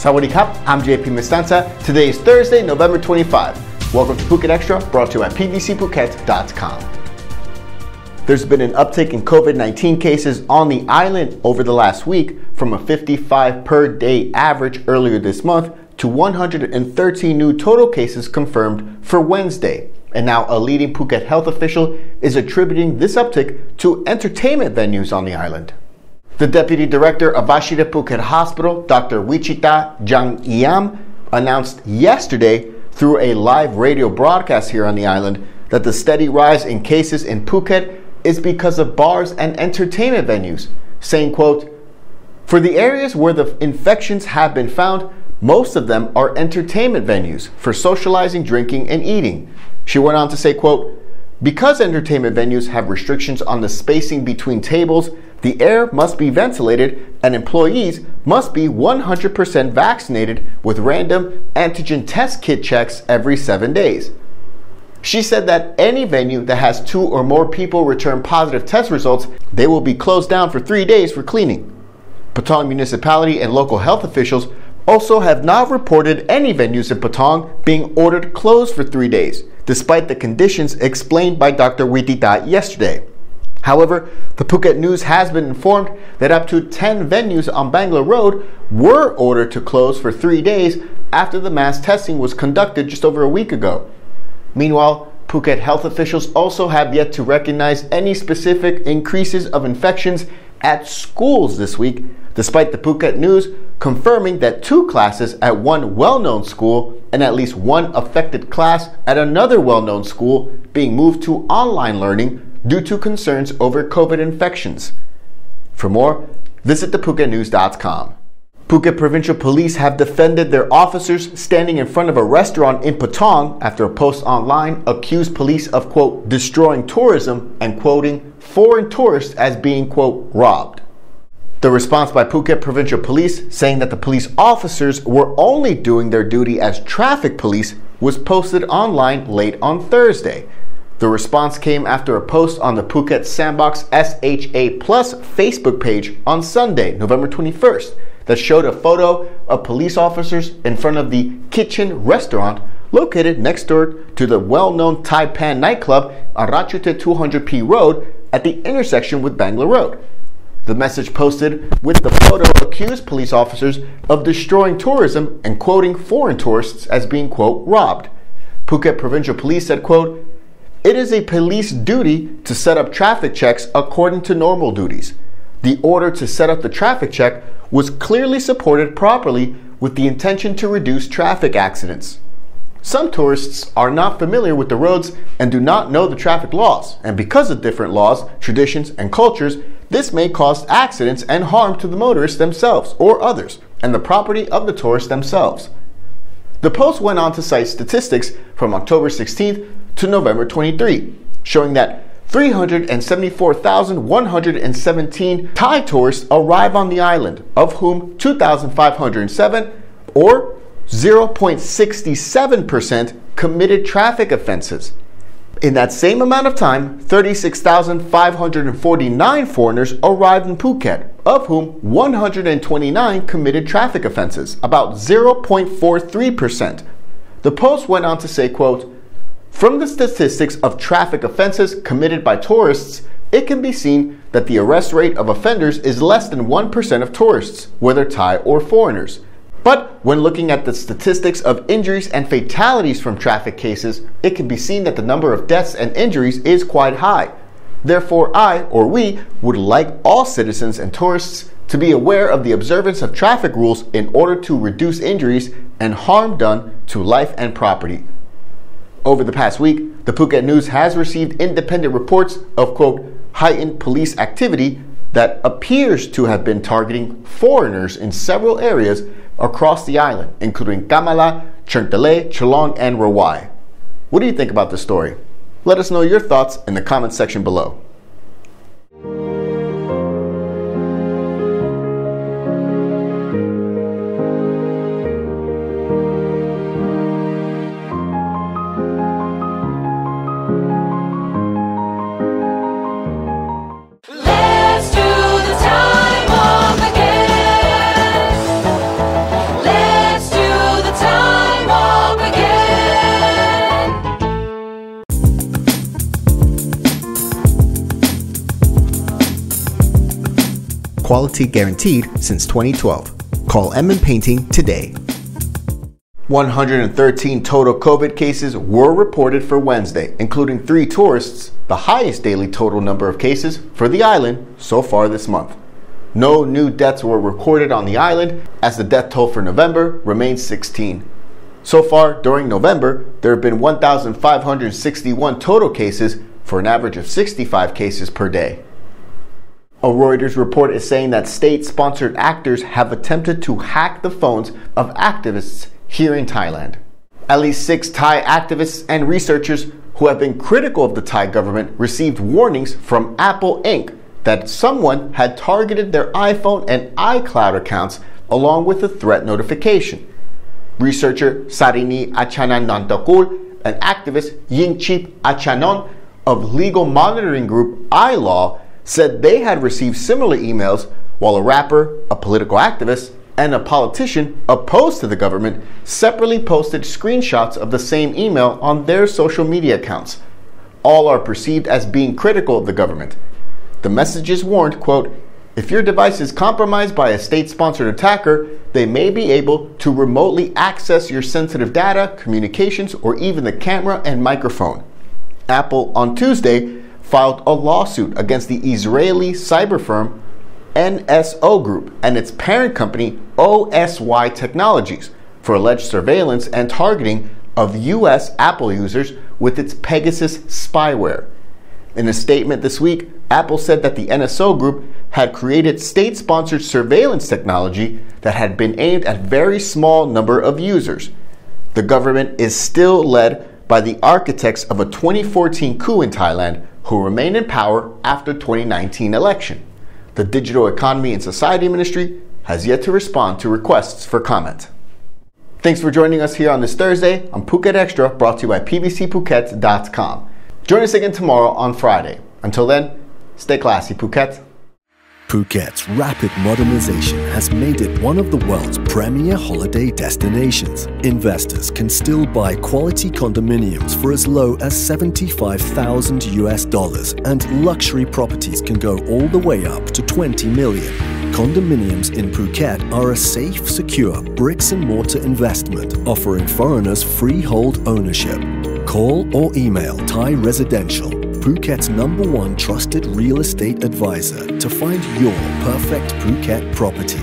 Sawadee-kap, I'm JP Mestanza. Today is Thursday, November 25. Welcome to Phuket Extra, brought to you at pvcphuket.com. There's been an uptick in COVID-19 cases on the island over the last week from a 55 per day average earlier this month to 113 new total cases confirmed for Wednesday. And now a leading Phuket health official is attributing this uptick to entertainment venues on the island. The Deputy Director of Vashida Phuket Hospital, Dr. Wichita Jangyam, announced yesterday through a live radio broadcast here on the island that the steady rise in cases in Phuket is because of bars and entertainment venues, saying, quote, "For the areas where the infections have been found, most of them are entertainment venues for socializing, drinking, and eating." She went on to say, quote, "Because entertainment venues have restrictions on the spacing between tables, the air must be ventilated and employees must be 100% vaccinated with random antigen test kit checks every 7 days." She said that any venue that has 2 or more people return positive test results, they will be closed down for 3 days for cleaning. Patong municipality and local health officials also have not reported any venues in Patong being ordered closed for 3 days, despite the conditions explained by Dr. Wichita yesterday. However, the Phuket News has been informed that up to 10 venues on Bangla Road were ordered to close for 3 days after the mass testing was conducted just over a week ago. Meanwhile, Phuket health officials also have yet to recognize any specific increases of infections at schools this week, despite the Phuket News confirming that 2 classes at one well-known school and at least 1 affected class at another well-known school being moved to online learning due to concerns over COVID infections. For more, visit thephuket.news.com. Phuket Provincial Police have defended their officers standing in front of a restaurant in Patong after a post online accused police of, quote, destroying tourism and quoting foreign tourists as being, quote, robbed. The response by Phuket Provincial Police, saying that the police officers were only doing their duty as traffic police, was posted online late on Thursday. The response came after a post on the Phuket Sandbox SHA Plus Facebook page on Sunday, November 21st, that showed a photo of police officers in front of the Kitchen restaurant located next door to the well-known Thai Pan nightclub on Ratchute 200P Road at the intersection with Bangla Road. The message posted with the photo accused police officers of destroying tourism and quoting foreign tourists as being, quote, robbed. Phuket Provincial Police said, quote, "It is a police duty to set up traffic checks according to normal duties. The order to set up the traffic check was clearly supported properly with the intention to reduce traffic accidents. Some tourists are not familiar with the roads and do not know the traffic laws, and because of different laws, traditions, and cultures, this may cause accidents and harm to the motorists themselves or others, and the property of the tourists themselves." The post went on to cite statistics from October 16th to November 23, showing that 374,117 Thai tourists arrive on the island, of whom 2,507, or 0.67%, committed traffic offenses. In that same amount of time, 36,549 foreigners arrived in Phuket, of whom 129 committed traffic offenses, about 0.43%. The post went on to say, quote, "From the statistics of traffic offenses committed by tourists, it can be seen that the arrest rate of offenders is less than 1% of tourists, whether Thai or foreigners. But when looking at the statistics of injuries and fatalities from traffic cases, it can be seen that the number of deaths and injuries is quite high. Therefore, we would like all citizens and tourists to be aware of the observance of traffic rules in order to reduce injuries and harm done to life and property." Over the past week, the Phuket News has received independent reports of, quote, heightened police activity that appears to have been targeting foreigners in several areas across the island, including Kamala, Cherntale, Chalong, and Rawai. What do you think about this story? Let us know your thoughts in the comments section below. Let's do the time of again. quality guaranteed since 2012. Call Emin Painting today. 113 total COVID cases were reported for Wednesday, including 3 tourists, the highest daily total number of cases for the island so far this month. No new deaths were recorded on the island, as the death toll for November remains 16. So far during November, there have been 1,561 total cases for an average of 65 cases per day. A Reuters report is saying that state-sponsored actors have attempted to hack the phones of activists here in Thailand. At least 6 Thai activists and researchers who have been critical of the Thai government received warnings from Apple Inc. that someone had targeted their iPhone and iCloud accounts along with a threat notification. Researcher Sarini Achananantakul and activist Yingchip Achanon of legal monitoring group iLaw said they had received similar emails, while a rapper, a political activist, and a politician opposed to the government separately posted screenshots of the same email on their social media accounts. All are perceived as being critical of the government. The messages warned, quote, "If your device is compromised by a state-sponsored attacker, they may be able to remotely access your sensitive data, communications, or even the camera and microphone." Apple on Tuesday filed a lawsuit against the Israeli cyber firm NSO Group and its parent company OSY Technologies for alleged surveillance and targeting of US Apple users with its Pegasus spyware. In a statement this week, Apple said that the NSO Group had created state-sponsored surveillance technology that had been aimed at a very small number of users. The government is still led by the architects of a 2014 coup in Thailand who remain in power after 2019 election. The Digital Economy and Society Ministry has yet to respond to requests for comment. Thanks for joining us here on this Thursday on Phuket Extra, brought to you by pbcphuket.com. Join us again tomorrow on Friday. Until then, stay classy, Phuket. Phuket's rapid modernization has made it one of the world's premier holiday destinations. Investors can still buy quality condominiums for as low as $75,000 and luxury properties can go all the way up to 20 million. Condominiums in Phuket are a safe, secure bricks-and-mortar investment offering foreigners freehold ownership. Call or email Thai Residential, Phuket's #1 trusted real estate advisor, to find your perfect Phuket property.